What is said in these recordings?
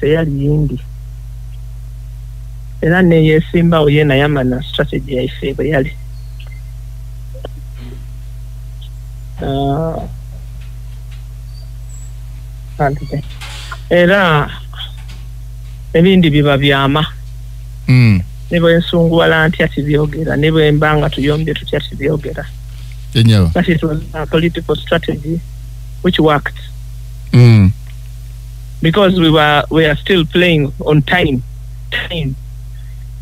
teyali yindi era neyesimbawo yena yamana strategy yaife bwe yali era ebindi biba byama nebwe nsunguwala ntya tibyogera nebwe mbanga tuyombye tutya tibyogera. That it was a political strategy which worked. Because we are still playing on time.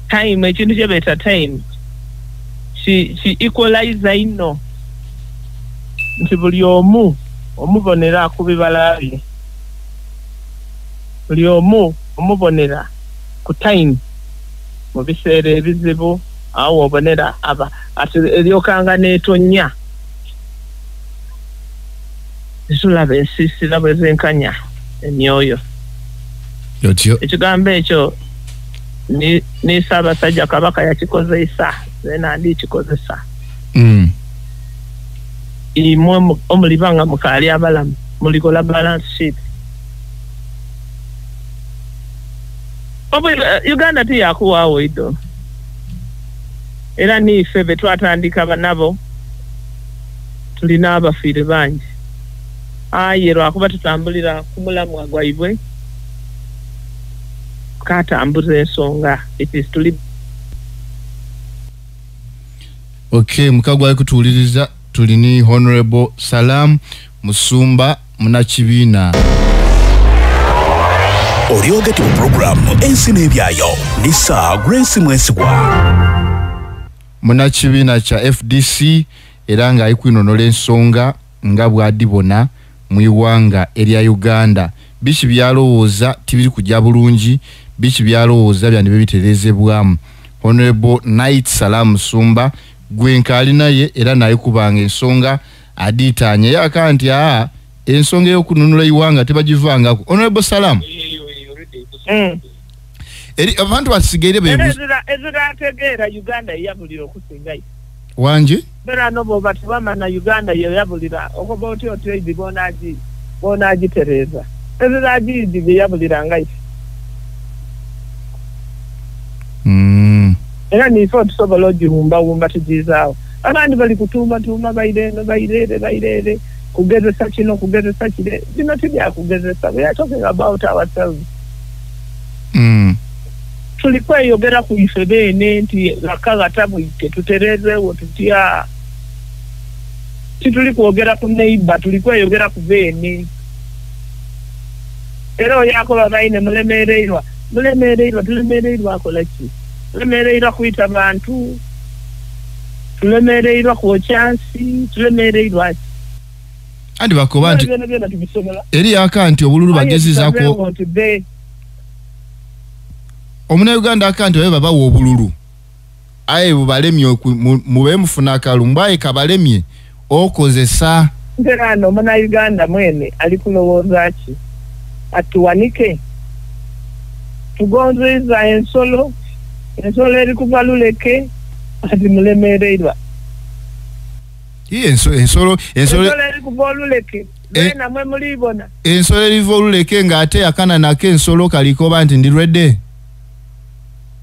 Ekintu kyebeta time. She equalize ino. Nti buli omu omubonera ku bibala bye. Buli omu omubonera ku time. Mu biseera ebizibu awo obonera aba ati eryokanga n'etonya. Zulaba ensisira bwe zenkanya emyoyo. Ekigambo ekyo ni Ssaabasajja Kabaka yakikozesa zena ndi kikozesa. Imwe omulibanga mukali abalamu mulikola balance sheet. Uganda tiyakuwaawo ido era niife be twatandika banabo tulina abafiire bangi aye lwakuba tutambulira ku mulamwa gwaibwe katambuza ensonga tuli. Okay, mukagwa kutuuliriza tulini Honorable Salam Musumba Munakibiina. Oriogeti programu ensi n'ebyayo Lisa Grace Mwesigwa Munakibiina kya FDC era nga ayikwinonola ensonga nga bwadibona mu iwanga erya Uganda. Biki byalowooza tibiri kujja bulungi, biki byalowooza byandi biterezebwamu. Honorable Night Salam Musumba gwenkali naye era naye kubanga ensonga aditanye yakanti ensonga y'okununula iwanga tebagivangako. Honorable Salam eri abantu basigaire bebuza ezira tegeera Uganda yabulira okusingayo wanji bera nobo batubamana Uganda yabulira okoba oti bonaji tereza ezira jidi yabulira ngayo. Era nifo tusobola ogiwumba tugizaawo abandi bali kutuuma bairere kugezesa kino kugezesa kire bino tibyakugezesa. We are talking about ourselves. Tulikweyogera ku ife beene nti akagatabuike tuterezeewo tutya tituli kwogera ku neighbor tulikweyogera ku beene era oyakola baine mulemereirwa tulemereirwa akola ki tulemereirwa kuyita bantu tulemereirwa kwokyansi tulemereirwa andi bakoba nti eri akanti obululu bagezizako omuna Uganda akanti babe babawo obululu aye bubalemye mube mufuna kalumbaye kabalemye okozesa nterano omuna Uganda mwene ali kulowooza ki atuwanike tugonzeza ensolo eri kubaluleke ati mulemereirwa ensolo eri kubaluleke bena mwe mulibona ensolo eriva oluleke ng'ate akana nako ensolo kalikoba nti ndirwedde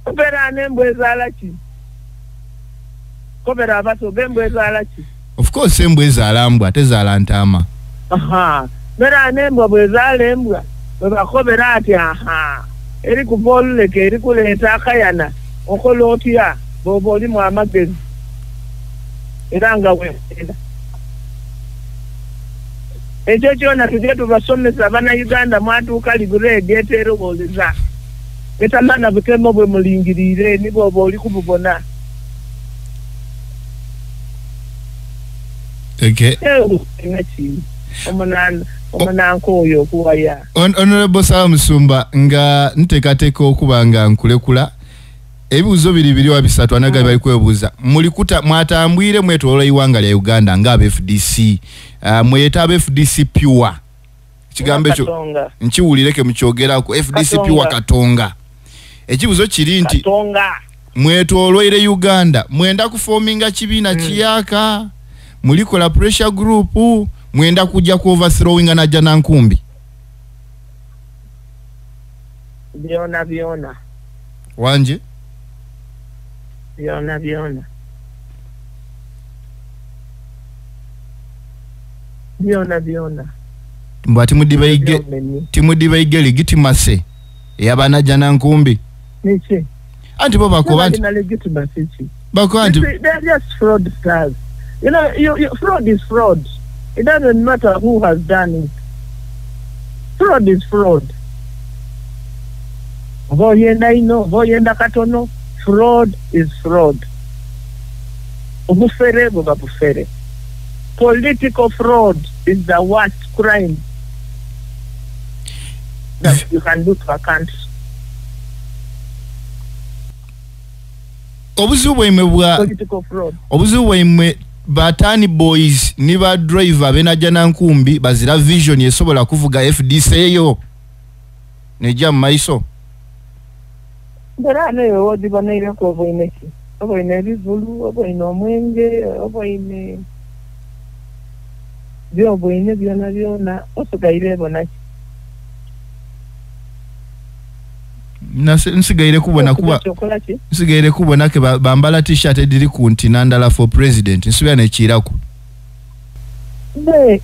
Kopera nembwe zaala ki? Kopera abaso bembwe zaala ki? Of course embwe zaala mbwa tezaala ntama. Bera nembwa bwe zaala embwa bwe kopera ati eri kuvoluleke eri kuleeta akayana okola otya bw'oba olimu amagezi era nga weera. Ekyo kyona tujje tubasomesa bana Uganda mwatuuka liguredi eteerobooleza. Betamana butemo bwe mulingirire nibo oba oli kububona. Okay. Omunanko oyo okuwaya. Honorable Salam Musumba nga nteekateeka okuba nga nkulekula ebibuuzo biri wa bisatu anaga bali kwebuuza mulikuta mwatambwire mwetolola iwanga lya Uganda nga FDC mweta FDC pure kigambo ekyo nkiwulireke mukyogerako FDC pure Katonga ekibuuzo kiri nti mwetoloire Uganda mwenda kuforminga kibiina kiyaka mulikola pressure group mwenda kujja ku overthrowing na jana nkumbi byona wanje byona mbwa timudibaige legitimase ey'abanajja nankumbi niki anti bo bakoba nti they're just fraudsters. You know, fraud is fraud. It doesn't matter who has done it. Fraud is fraud. Voyenda katono, fraud is fraud. Bufere. Political fraud is the worst crime that you can do to a country. Obuzibu bwaimwe batani boys ni ba driver benajja nankumbi bazira vision esobola kuvuga FDC yo neja maiso ndara ne wodi banaire ko boineki oboine bizulu oboine omwenge oboine byo boine byona osogaire bonaki nsigaire kubona ke bambala t-shirt ediri ku ntinandala for president nsubira nekirako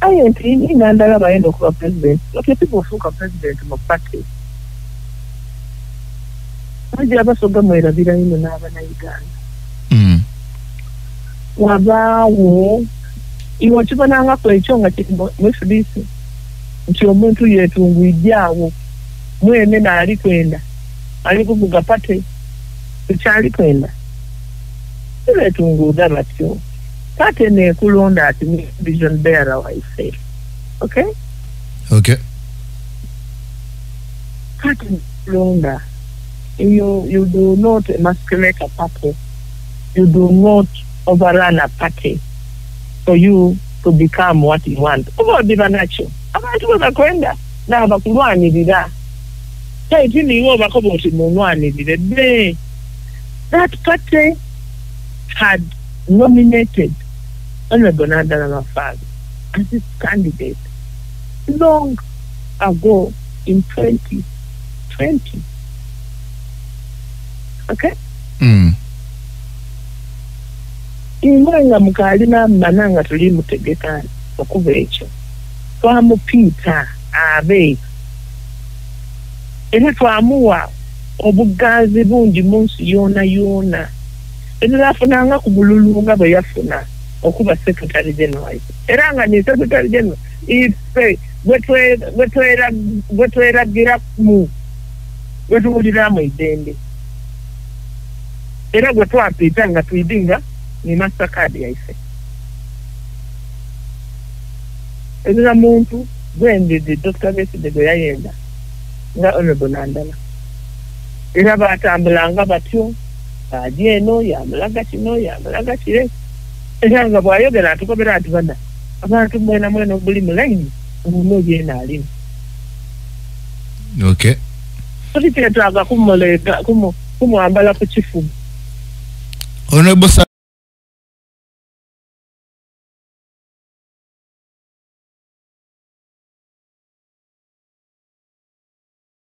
ayenti nandala bayenda okuba president people fuuka president mu party ajja abasoga mwerabira ino n'abannayuganda wabaawo iwe kibanangako ekyo nga kiri mu FDC nti omuntu yeetungwijjaawo mwene naali kwenda ali kuvuga pate tukyali kwenda tuletunguuda batyo pate nekulonda ati vision bearer waife okay pate nekulonda you do not emasculate a party, you do not overrun a party for you to become what you want. Oba nacho abantu bakakwenda n'abakulwanirira niwo bakoba oti munwanirire that party had nominated Honorable Nandala Mafagi as its candidate long ago in 2020. Okay? Inga mukali mananga tuli mutegekana okuva ekyo twamupiita abe era twamuwa obugazi bungi munsi yona era afunanga ku bululu nga bwe yafuna okuba secretary general era nga ni secretary general ife bwetweragira mu bwetuwuliramu eddembe era gwe twapiita nga tuyidinga ni mastercard yaife era muntu gwendede Dr. Besigye gwe yayenda nga Honorable Nandala era batambulanga batyo ajja eno yamulaga kino yamulaga kire era nga bwayogera atukobera ati bana abantu mwena buli mulayini omuntu ogenda alimu okay tutitetaga kumulega kumwambala ku kifuba Honorable